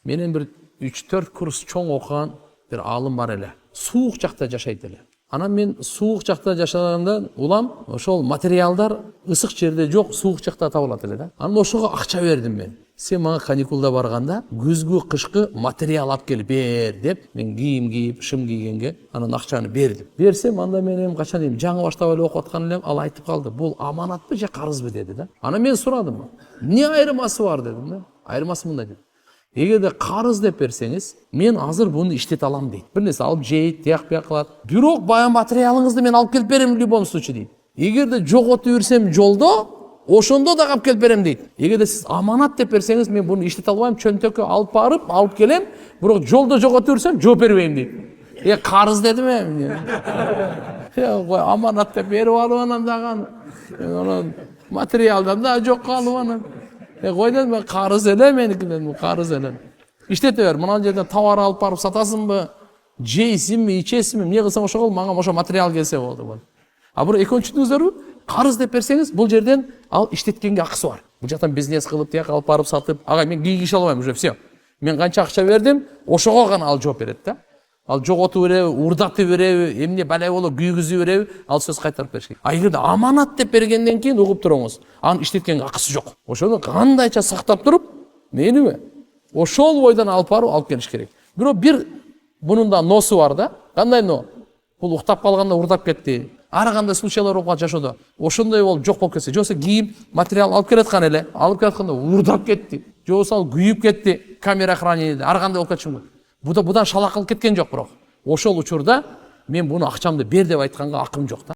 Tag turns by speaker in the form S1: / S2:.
S1: Менен bir 3-4 курс чоң окуган bir алым бар эле. Суук жакта жашайт эле. Анан мен суук жакта жашагандан улам ошол материалдар ысык жерде жок, суук жакта табылат эле да. Анан ошого акча бердим мен. Сен мага каникулда барганда күзгү кышкы материал алып келип бер деп, мен кийим кийип, шым кийгенге анан акчаны бердим. Берсем анда мен эми качан дейм, жаңы баштап эле окуп аткан элем, ал айтып калды. Бул аманатпы же карызбы деди да. Анан мен сурадым. Эмне айырмасы бар дедим да. Айырмасы мындай деп. Эгерде карыз деп берсеңиз, мен азыр буну иштете алам дейт. Бир нерсе алып жейт, тияк-бияк кылат. Бирок баягы материалыңызды мен алып келип берем в любом случае дейт. Эгерде жоготуп берсем жолдо, ошондо да алып келип берем дейт. Эгерде сиз аманат деп берсеңиз, мен буну иштете албайм, чөнтөккө алып барып, алып келем, бирок жолдо жоготуп берсем, жооп бербейм дейт. Карыз дедим эми. Кой аманат деп берип алып анан дагы анан материалдан да жок калып анан. Кой дедим, мен карыз эле меники дедим, карыз эле. Иштете бер, мына жерден товар алып барып сатасыңбы, жейсиңби, ичесиңби, эмне кылсаң ошого мага ошо материал келсе болду. А бирок экинчиден карыз деп берсеңиз, бул жерден ал иштеткенге акысы бар. Бул жактан бизнес кылып, тияк алып барып сатып, ага мен кийгише албайм уже, все. Мен канча акча бердим, ошого гана ал жооп берет да. Ал жоготуп береби, урдатып береби, эмне балай болуп күйгүзүп береби, ал сөз кайтарып бериш керек. А эгерде аманат деп бергенден кийин угуп туруңуз, анын иштеткенге акысы жок. Ошону кандайча сактап туруп, мениби? Ошол бойдон алып барып алып келиш керек. Бирок бир бунун да носу бар да. Кандай но? Бул уктап калганда урдап кетти. Ар кандай случайлар болуп калат жашоодо. Ошондой болуп жок болуп кетсе, жокса кийим, материал алып келаткан эле, алып келатканда урдап кетти. Жокса күйүп кетти, камера хранениеде, ар кандай болуп кетчү мүмкүн. Будан шалак кылып кеткен жок бирок. Ошол учурда мен буну акчамды бер деп айтканга акым жок да.